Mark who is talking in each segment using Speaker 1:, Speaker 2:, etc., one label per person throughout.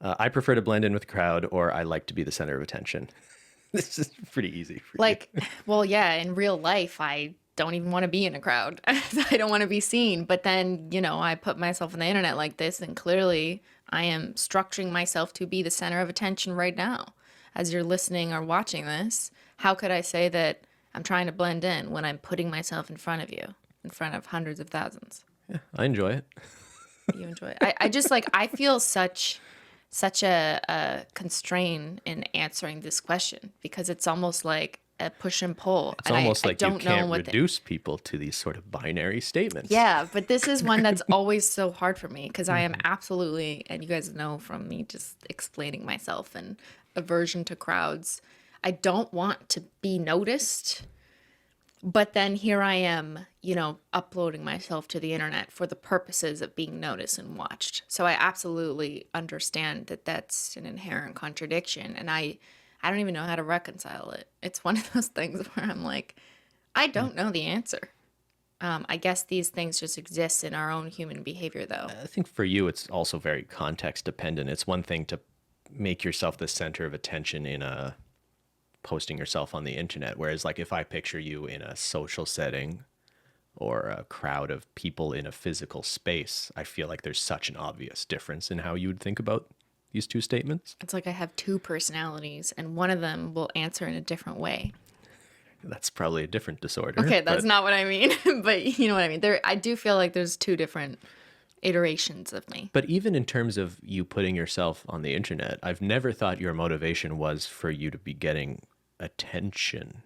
Speaker 1: I prefer to blend in with the crowd, or I like to be the center of attention. This is pretty easy for you.
Speaker 2: Like, well, yeah, in real life, I don't even want to be in a crowd. I don't want to be seen. But then, I put myself on the internet like this, and clearly I am structuring myself to be the center of attention right now. As you're listening or watching this, how could I say that I'm trying to blend in when I'm putting myself in front of you, in front of hundreds of thousands?
Speaker 1: Yeah, I enjoy it.
Speaker 2: You enjoy it. I just like, I feel such a constraint in answering this question because it's almost like a push and pull.
Speaker 1: It's almost like you can't reduce people to these sort of binary statements.
Speaker 2: Yeah, but this is one that's always so hard for me because I am absolutely, and you guys know from me just explaining myself and aversion to crowds, I don't want to be noticed. But then here I am, uploading myself to the internet for the purposes of being noticed and watched. So I absolutely understand that that's an inherent contradiction. And I don't even know how to reconcile it. It's one of those things where I'm like, I don't know the answer. I guess these things just exist in our own human behavior, though.
Speaker 1: I think for you, it's also very context dependent. It's one thing to make yourself the center of attention in a posting yourself on the internet. Whereas like if I picture you in a social setting or a crowd of people in a physical space, I feel like there's such an obvious difference in how you would think about these two statements.
Speaker 2: It's like I have two personalities and one of them will answer in a different way.
Speaker 1: That's probably a different disorder.
Speaker 2: Okay, that's not what I mean, but you know what I mean. I do feel like there's two different iterations of me.
Speaker 1: But even in terms of you putting yourself on the internet, I've never thought your motivation was for you to be getting attention.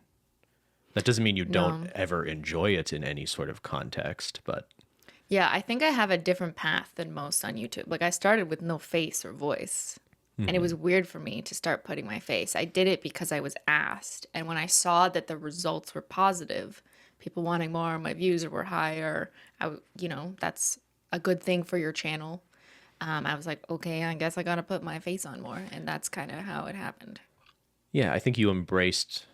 Speaker 1: That doesn't mean you don't ever enjoy it in any sort of context, but...
Speaker 2: Yeah, I think I have a different path than most on YouTube. Like I started with no face or voice. And it was weird for me to start putting my face. I did it because I was asked. And when I saw that the results were positive, people wanting more, my views were higher, that's a good thing for your channel. I was like, okay, I guess I got to put my face on more. And that's kind of how it happened.
Speaker 1: Yeah, I think you embraced,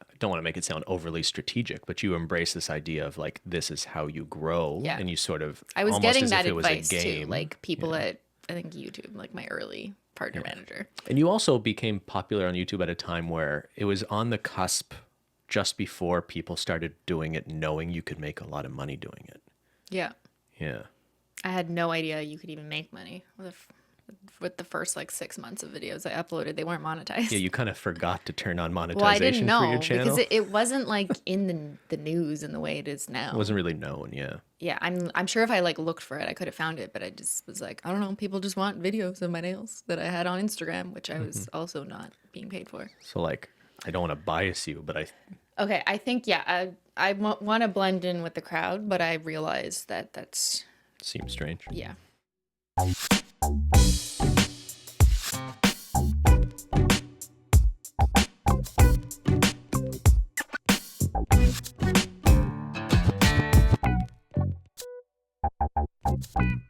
Speaker 1: I don't want to make it sound overly strategic, but you embraced this idea of like, this is how you grow.
Speaker 2: Yeah.
Speaker 1: And you sort of,
Speaker 2: I was
Speaker 1: almost
Speaker 2: getting
Speaker 1: as
Speaker 2: that
Speaker 1: if it was a
Speaker 2: advice too,
Speaker 1: game.
Speaker 2: like people at, I think YouTube, like my early partner manager.
Speaker 1: And you also became popular on YouTube at a time where it was on the cusp just before people started doing it, knowing you could make a lot of money doing it.
Speaker 2: Yeah.
Speaker 1: Yeah.
Speaker 2: I had no idea you could even make money with the first like 6 months of videos I uploaded. They weren't monetized.
Speaker 1: Yeah, you kind of forgot to turn on monetization
Speaker 2: well, I didn't know,
Speaker 1: for your channel.
Speaker 2: because it wasn't like in the news in the way it is now.
Speaker 1: It wasn't really known, yeah.
Speaker 2: Yeah, I'm sure if I like looked for it, I could have found it, but I just was like, I don't know, people just want videos of my nails that I had on Instagram, which I was also not being paid for.
Speaker 1: So like, I don't want to bias you, but
Speaker 2: Okay, I think, yeah, I want to blend in with the crowd, but I realize that that's...
Speaker 1: Seems strange.
Speaker 2: Yeah.